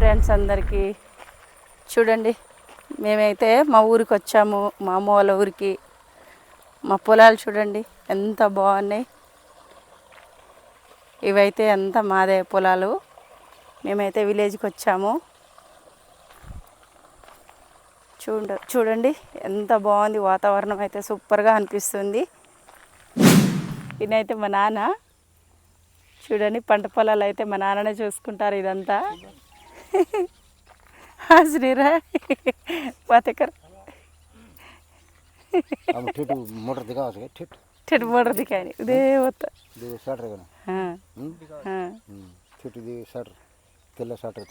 Friends అందరికీ చూడండి, మేమైతే మా ఊరికి వచ్చాము. మా అమ్మ వాళ్ళ ఊరికి. మా పొలాలు చూడండి ఎంత బాగున్నాయి. ఇవైతే ఎంత మాదే పొలాలు. మేమైతే విలేజ్కి వచ్చాము. చూడండి ఎంత బాగుంది. వాతావరణం అయితే సూపర్గా అనిపిస్తుంది. ఇదైతే మా నాన్న. చూడండి పంట పొలాలు అయితే మా నాన్ననే చూసుకుంటారు. ఇదంతా శ్రీరా पातेकर अब ठेठ मोटर दिखा सके ठेठ मोटर दिखाए दे होता दे शर्ट रे ना हां हां ठेठ दे शर्ट तेला शर्ट रे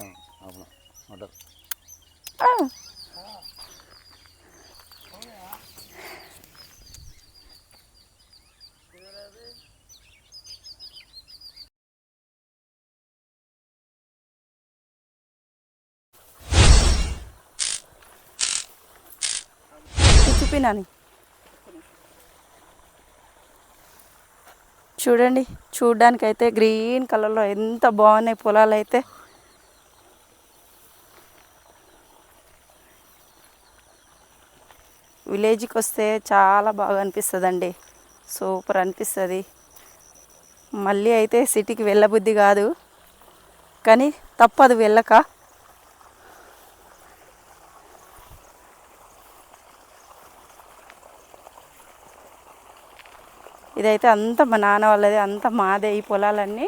आपन ऑर्डर చూపినాని. చూడండి, చూడ్డానికైతే గ్రీన్ కలర్లో ఎంత బాగున్నాయి పొలాలు అయితే. విలేజ్కి వస్తే చాలా బాగా అనిపిస్తుందండి. సూపర్ అనిపిస్తుంది. మళ్ళీ అయితే సిటీకి వెళ్ళబుద్ధి కాదు, కానీ తప్పదు వెళ్ళక. ఇదైతే అంత మా నాన్న వాళ్ళది, అంత మాదే. ఈ పొలాలన్నీ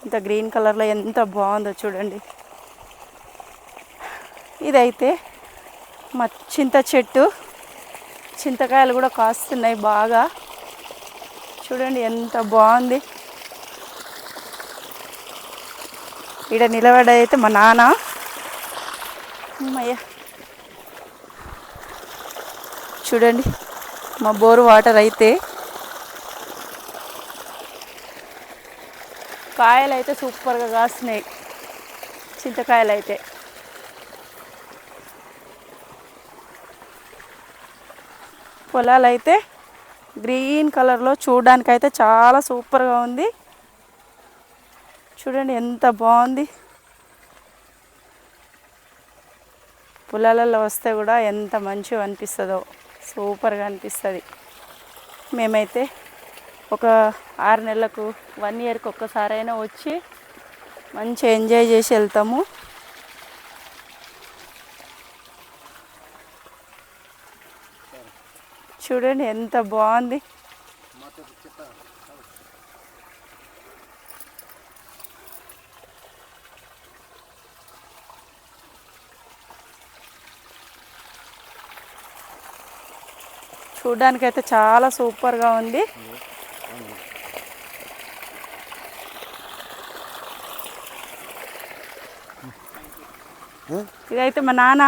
ఇంత గ్రీన్ కలర్లో ఎంత బాగుందో చూడండి. ఇదైతే మా చింత చెట్టు. చింతకాయలు కూడా కాస్తున్నాయి బాగా. చూడండి ఎంత బాగుంది. ఇక్కడ నిలబడైతే మా నాన్న. అమ్మయ్య చూడండి, మా బోరు వాటర్ అయితే. కాయలు అయితే సూపర్గా కాస్తున్నాయి చింతకాయలు అయితే. పొలాలు అయితే గ్రీన్ కలర్లో చూడడానికైతే చాలా సూపర్గా ఉంది. చూడండి ఎంత బాగుంది. పొలాలలో వస్తే కూడా ఎంత మంచిగా అనిపిస్తుందో, సూపర్గా అనిపిస్తుంది. మేమైతే ఒక 6 నెలలకు 1 ఇయర్కి ఒక్కసారైనా వచ్చి మంచిగా ఎంజాయ్ చేసి వెళ్తాము. చూడండి ఎంత బాగుంది. చూడ్డానికైతే చాలా సూపర్గా ఉంది. ఇదైతే మా నాన్న.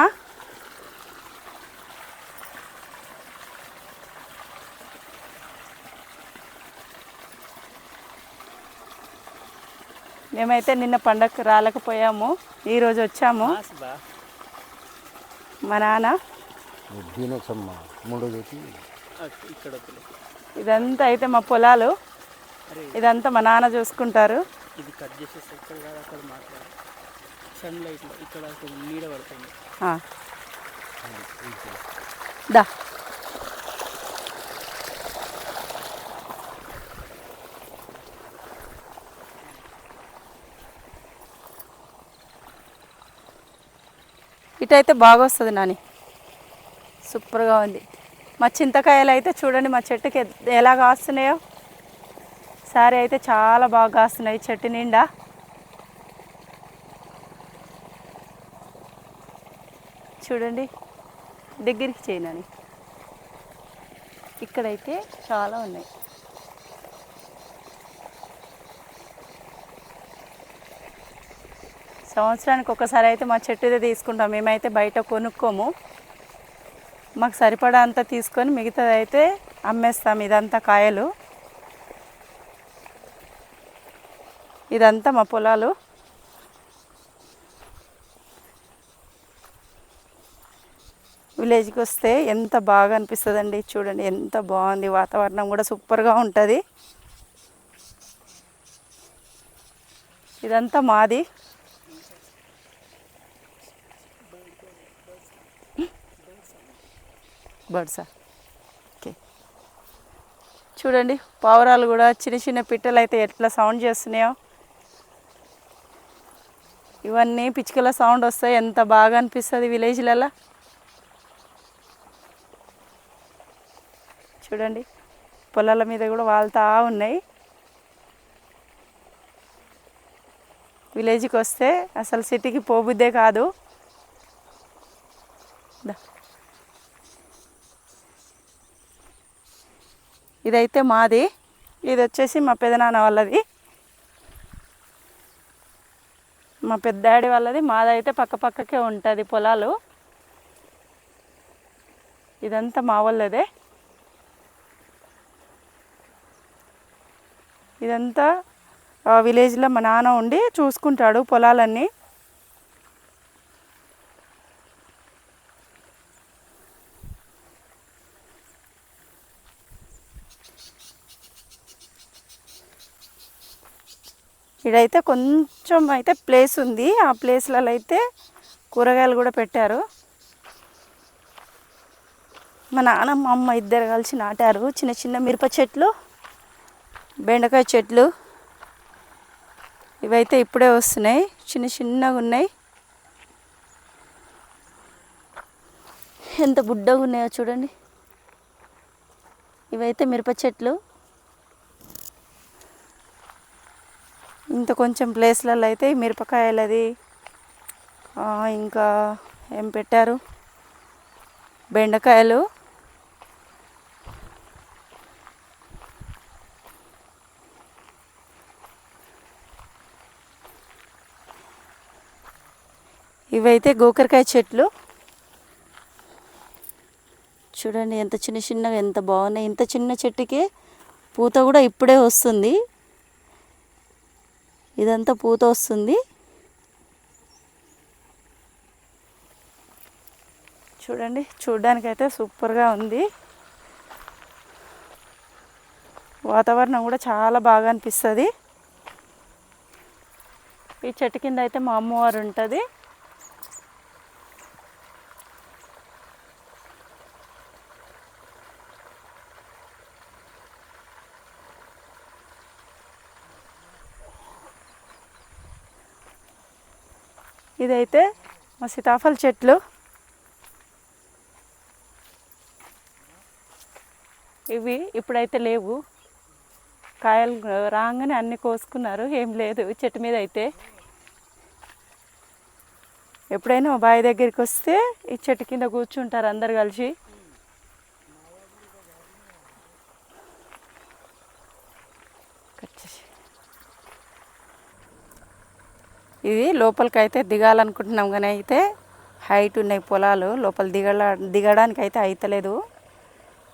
మేమైతే నిన్న పండగకు రాలేకపోయాము, ఈరోజు వచ్చాము. మా నాన్న ఇదంతా అయితే మా పొలాలు. ఇదంతా మా నాన్న చూసుకుంటారు. దా ఇటైతే బాగా వస్తుంది నాని, సూపర్గా ఉంది. మా చింతకాయలు అయితే చూడండి మా చెట్టుకి ఎలా కాస్తున్నాయో. సారీ అయితే చాలా బాగా కాస్తున్నాయి చెట్టు నిండా. చూడండి దగ్గరికి చేయనని. ఇక్కడైతే చాలా ఉన్నాయి. సంవత్సరానికి ఒకసారి అయితే మా చెట్టుదే తీసుకుంటాం. మేమైతే బయట కొనుక్కోము. మాకు సరిపడా అంతా తీసుకొని మిగతాది అయితే అమ్మేస్తాం. ఇదంతా కాయలు. ఇదంతా మా పొలాలు. విలేజ్కి వస్తే ఎంత బాగా అనిపిస్తుందండి. చూడండి ఎంత బాగుంది. వాతావరణం కూడా సూపర్గా ఉంటుంది. ఇదంతా మాది. బర్డ్సా ఓకే. చూడండి పావురాలు కూడా చిన్న చిన్న పిట్టలు అయితే ఎట్లా సౌండ్ చేస్తున్నాయో. ఇవన్నీ పిచ్చుకల సౌండ్ వస్తాయి, ఎంత బాగా అనిపిస్తుంది విలేజ్లలో. చూడండి పొలాల మీద కూడా వాళ్తా ఉన్నాయి. విలేజ్కి వస్తే అసలు సిటీకి పోబుద్దే కాదు. ఇదైతే మాది, ఇది వచ్చేసి మా పెదనాన్న వాళ్ళది, మా పెద్దాడి వాళ్ళది. మాదైతే పక్క పక్కకే ఉంటుంది పొలాలు. ఇదంతా మా వాళ్ళదే. ఇదంతా విలేజ్లో మా నాన్న ఉండి చూసుకుంటాడు పొలాలన్నీ. ఇదైతే కొంచెం అయితే ప్లేస్ ఉంది, ఆ ప్లేస్లలో అయితే కూరగాయలు కూడా పెట్టారు. మా నాన్న మా అమ్మ ఇద్దరు కలిసి నాటారు చిన్న చిన్న మిరప చెట్లు, బెండకాయ చెట్లు. ఇవైతే ఇప్పుడే వస్తున్నాయి, చిన్న చిన్నగా ఉన్నాయి. ఎంత బుడ్డగా ఉన్నాయో చూడండి. ఇవైతే మిరప చెట్లు. ఇంత కొంచెం ప్లేస్లలో అయితే మిరపకాయలది, ఇంకా ఏం పెట్టారు, బెండకాయలు. ఇవైతే గోకరకాయ చెట్లు. చూడండి ఎంత చిన్న చిన్నగా ఎంత బాగున్నాయి. ఇంత చిన్న చెట్టుకి పూత కూడా ఇప్పుడే వస్తుంది. ఇదంతా పూత వస్తుంది. చూడండి చూడ్డానికైతే సూపర్గా ఉంది. వాతావరణం కూడా చాలా బాగా అనిపిస్తుంది. ఈ చెట్టు కింద అయితే మా అమ్మవారు ఉంటుంది. ఇదైతే మా సీతాఫల చెట్లు. ఇవి ఇప్పుడైతే లేవు, కాయలు రాగానే అన్నీ కోసుకున్నారు, ఏం లేదు చెట్టు మీద అయితే. ఎప్పుడైనా మా బావి దగ్గరికి వస్తే ఈ చెట్టు కింద కూర్చుంటారు అందరు కలిసి. ఇది లోపలికి అయితే దిగాలనుకుంటున్నాం, కానీ అయితే హైట్ ఉన్నాయి పొలాలు, లోపల దిగడానికి అయితే అయితలేదు.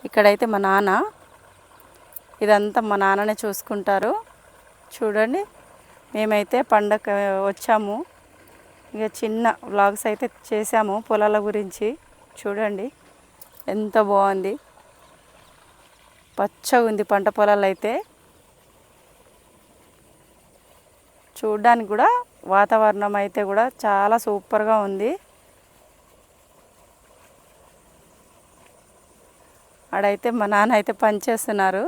ఇక్కడైతే మా నాన్న, ఇదంతా మా నాన్ననే చూసుకుంటారు. చూడండి మేమైతే పండగ వచ్చాము, ఇక చిన్న వ్లాగ్స్ అయితే చేసాము పొలాల గురించి. చూడండి ఎంత బాగుంది, పచ్చగా ఉంది పంట పొలాలు అయితే. చూడ్డానికి కూడా వాతావరణం అయితే కూడా చాలా సూపర్గా ఉంది. ఆడైతే మా నాన్న అయితే పని చేస్తున్నారు.